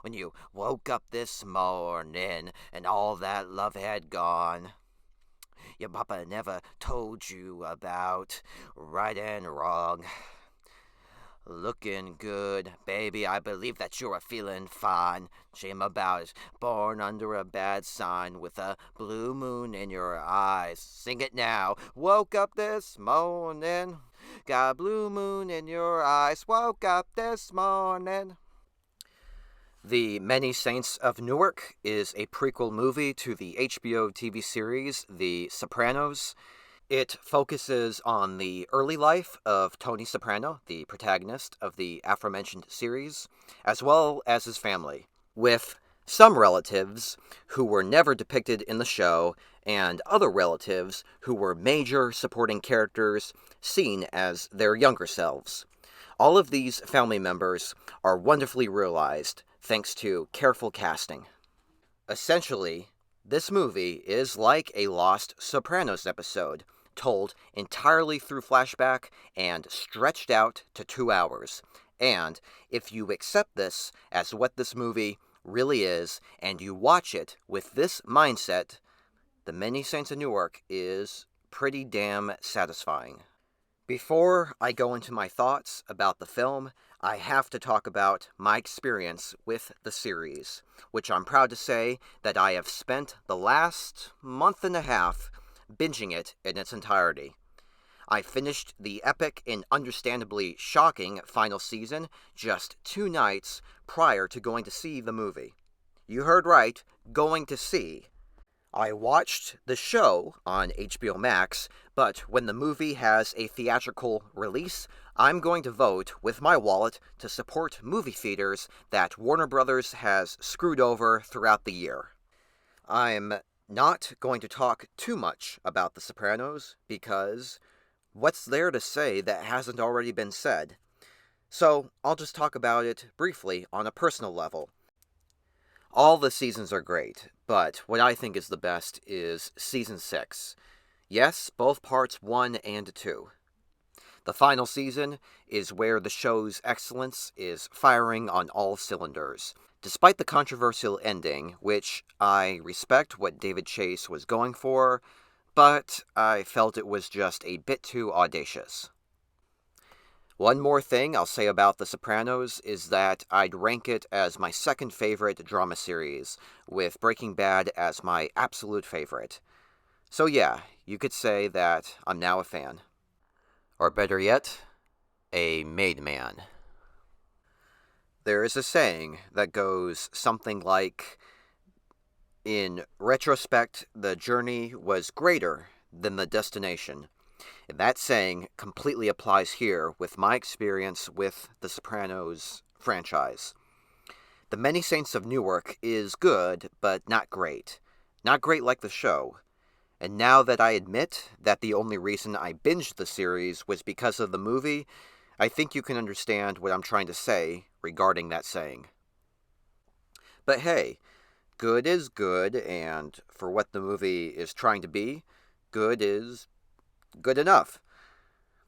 when you woke up this morning and all that love had gone. Your papa never told you about right and wrong. Looking good, baby, I believe that you are feeling fine. Shame about it, born under a bad sign with a blue moon in your eyes. Sing it now. Woke up this morning, got a blue moon in your eyes. Woke up this morning. The Many Saints of Newark is a prequel movie to the HBO TV series The Sopranos. It focuses on the early life of Tony Soprano, the protagonist of the aforementioned series, as well as his family, with some relatives who were never depicted in the show and other relatives who were major supporting characters seen as their younger selves. All of these family members are wonderfully realized thanks to careful casting. Essentially, this movie is like a lost Sopranos episode, told entirely through flashback and stretched out to 2 hours. And if you accept this as what this movie really is, and you watch it with this mindset, The Many Saints of Newark is pretty damn satisfying. Before I go into my thoughts about the film, I have to talk about my experience with the series, which I'm proud to say that I have spent the last month and a half binging it in its entirety. I finished the epic and understandably shocking final season just 2 nights prior to going to see the movie. You heard right, going to see. I watched the show on HBO Max, but when the movie has a theatrical release, I'm going to vote with my wallet to support movie theaters that Warner Brothers has screwed over throughout the year. I'm not going to talk too much about The Sopranos, because what's there to say that hasn't already been said? So I'll just talk about it briefly on a personal level. All the seasons are great, but what I think is the best is Season 6. Yes, both parts 1 and 2. The final season is where the show's excellence is firing on all cylinders. Despite the controversial ending, which I respect what David Chase was going for, but I felt it was just a bit too audacious. One more thing I'll say about The Sopranos is that I'd rank it as my second favorite drama series, with Breaking Bad as my absolute favorite. So yeah, you could say that I'm now a fan. Or better yet, a made man. There is a saying that goes something like, in retrospect, the journey was greater than the destination. And that saying completely applies here with my experience with the Sopranos franchise. The Many Saints of Newark is good, but not great. Not great like the show. And now that I admit that the only reason I binged the series was because of the movie, I think you can understand what I'm trying to say regarding that saying. But hey, good is good, and for what the movie is trying to be, good is good enough.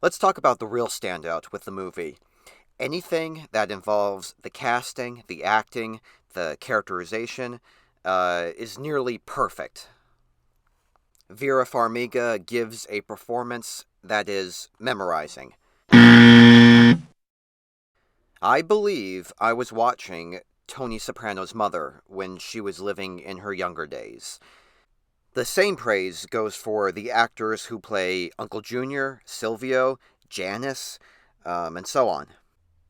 Let's talk about the real standout with the movie. Anything that involves the casting, the acting, the characterization, is nearly perfect. Vera Farmiga gives a performance that is memorizing. I believe I was watching Tony Soprano's mother when she was living in her younger days. The same praise goes for the actors who play Uncle Junior, Silvio, Janice, and so on.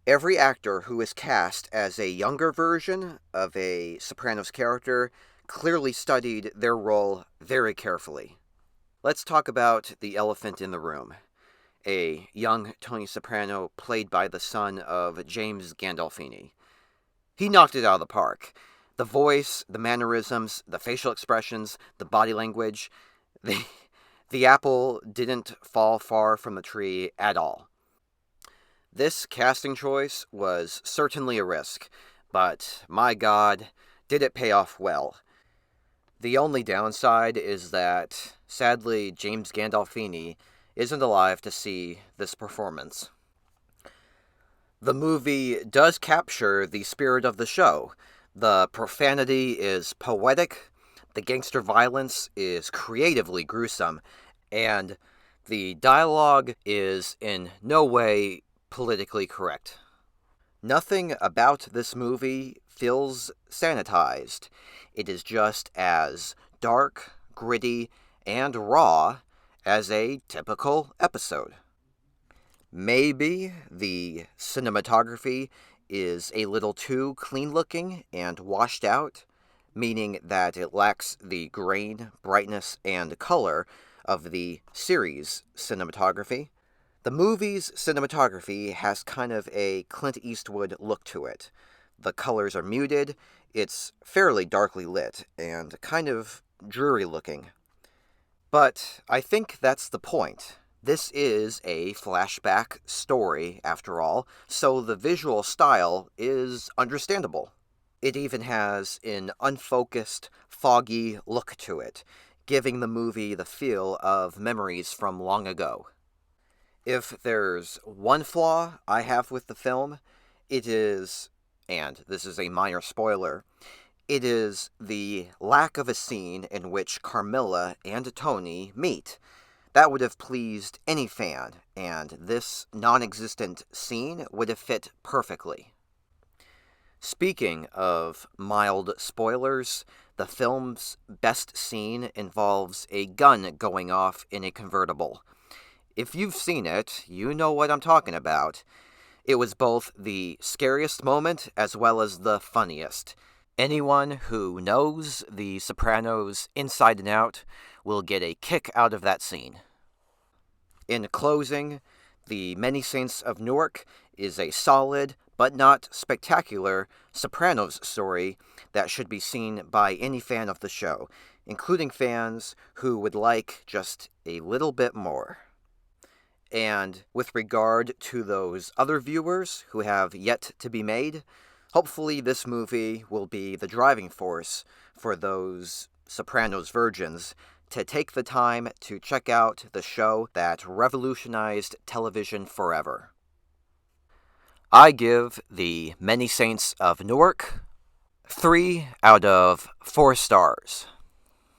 Every actor who is cast as a younger version of a Sopranos character clearly studied their role very carefully. Let's talk about the elephant in the room. A young Tony Soprano played by the son of James Gandolfini. He knocked it out of the park. The voice, the mannerisms, the facial expressions, the body language, the apple didn't fall far from the tree at all. This casting choice was certainly a risk, but my God, did it pay off well. The only downside is that, sadly, James Gandolfini isn't alive to see this performance. The movie does capture the spirit of the show, The profanity is poetic, the gangster violence is creatively gruesome, and the dialogue is in no way politically correct. Nothing about this movie feels sanitized. It is just as dark, gritty, and raw as a typical episode. Maybe the cinematography is a little too clean looking and washed out, meaning that it lacks the grain, brightness, and color of the series cinematography. The movie's cinematography has kind of a Clint Eastwood look to it. The colors are muted, it's fairly darkly lit, and kind of dreary looking. But I think that's the point. This is a flashback story, after all, so the visual style is understandable. It even has an unfocused, foggy look to it, giving the movie the feel of memories from long ago. If there's one flaw I have with the film, it is, and this is a minor spoiler, it is the lack of a scene in which Carmilla and Tony meet. That would have pleased any fan, and this non existent scene would have fit perfectly. Speaking of mild spoilers, the film's best scene involves a gun going off in a convertible. If you've seen it, you know what I'm talking about. It was both the scariest moment as well as the funniest. Anyone who knows The Sopranos inside and out will get a kick out of that scene. In closing, The Many Saints of Newark is a solid, but not spectacular, Sopranos story that should be seen by any fan of the show, including fans who would like just a little bit more. And with regard to those other viewers who have yet to be made, hopefully this movie will be the driving force for those Sopranos virgins to take the time to check out the show that revolutionized television forever. I give The Many Saints of Newark 3 out of 4 stars.